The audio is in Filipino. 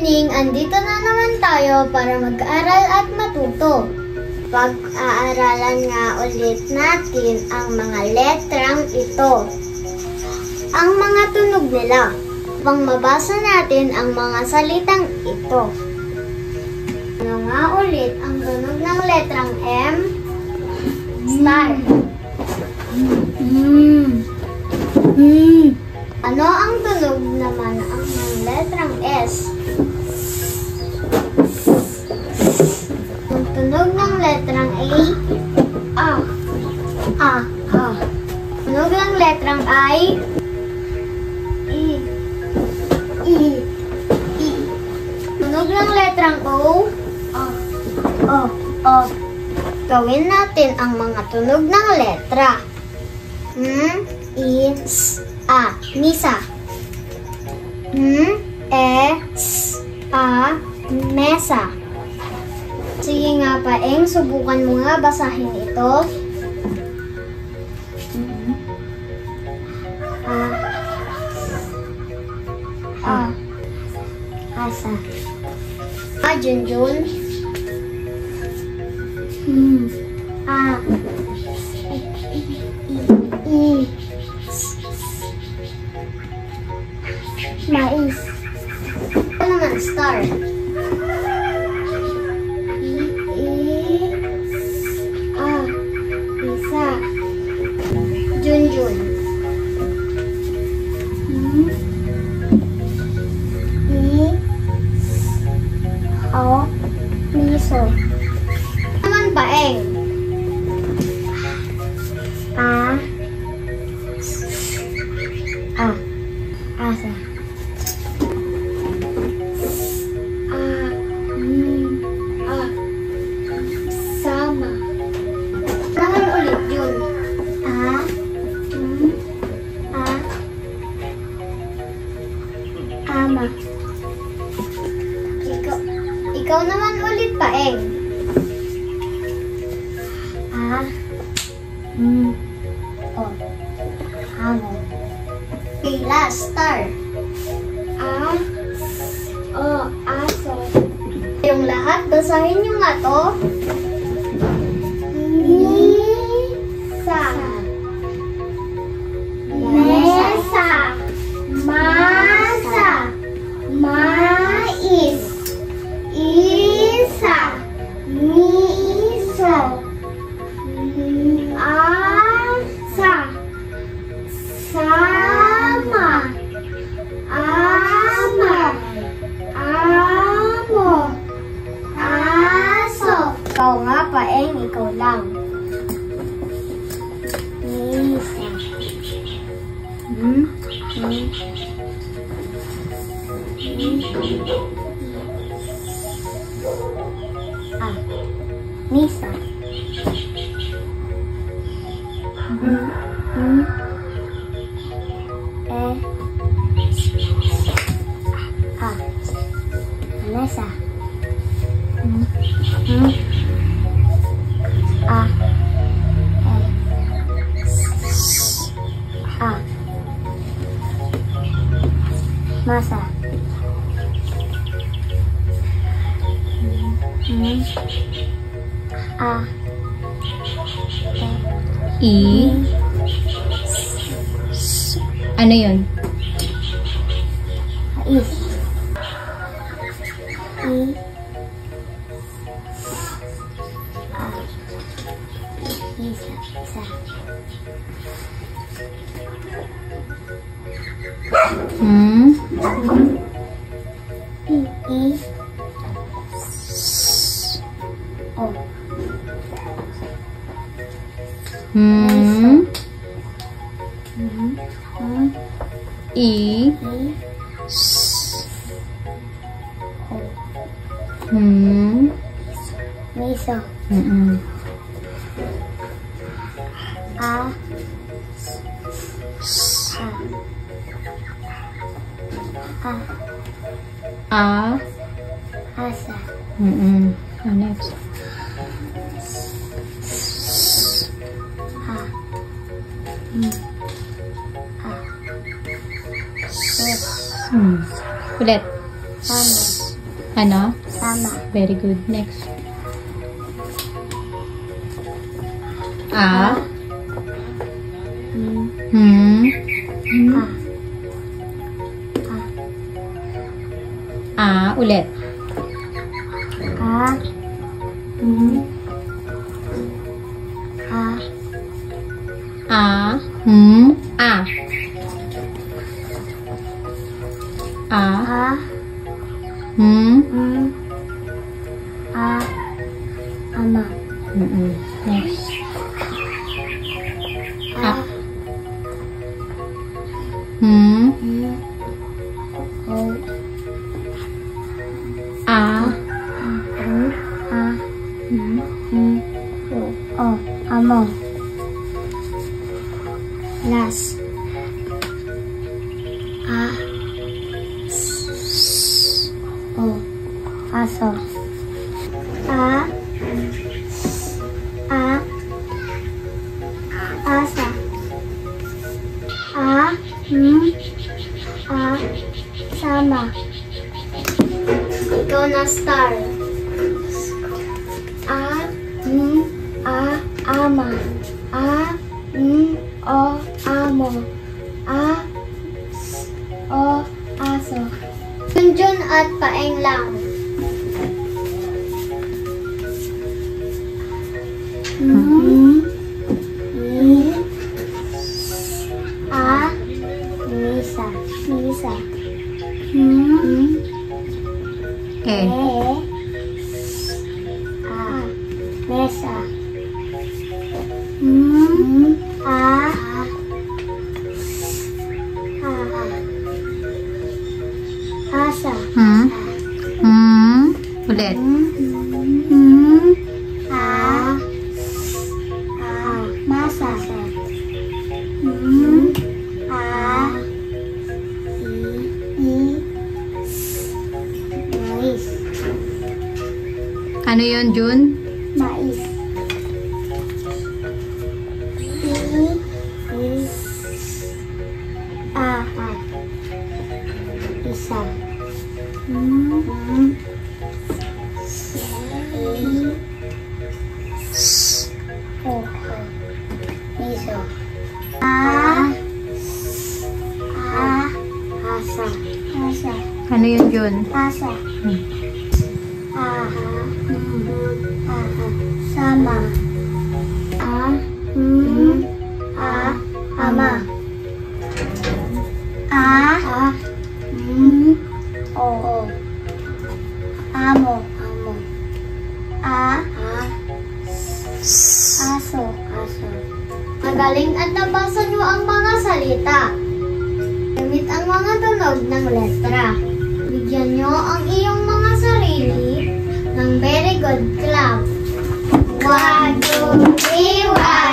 morning! Andito na naman tayo para mag-aral at matuto. Pag-aaralan nga ulit natin ang mga letrang ito. Ang mga tunog nila. Upang mabasa natin ang mga salitang ito. Ano nga ulit ang tunog ng letrang M? Star. Ano ang tunog naman ng letrang S? Ang tunog ng letrang A? Tunog ng letrang I? I. Tunog ng letrang O? O. Gawin natin ang mga tunog ng letra. Misa. Mesa. Sige nga Paeng, subukan mo nga basahin ito. Asa. Junjun. Mais. Ano naman? Star. Isa. Junjun. Miso. Naman Paeng. Asa. Sama. Naman ulit yun. Ama. Ikaw naman ulit Paeng. Amo. Okay, last, Star. Aso. Yung lahat, basahin nyo nga to. Misa. Mesa. Masa. Mais. Isa. Miso. Asa. Sama. Ama. Amo. Aso. Ikaw nga Paeng, ikaw lang. Misa. Misa. Mesa. Masa. Ano yun? Is. Isa. Miso. Asa. Next. Yes. Ulit. Sama. Ano? Sama. Very good. Next. A. A. Ulit. A. A. A. A. Ama. Next. A. Amo. Last. Aso. Asa. Sama. Ikaw na star. Ama. Amo. Aso. Junjun at Paeng lang. Misa. Mesa. Asa. Ulit. Masa. Mais. Ano yun, Jun? Mais. Isa. Miso. Asa. Ano yun, Jun? Asa. Sama. Ama. Amo. Aso. Magaling at nabasa niyo ang mga salita. Gamit ang mga tunog ng letra. Bigyan niyo ang iyong mga sarili ng Very Good Club. 1, 2, 3, 1.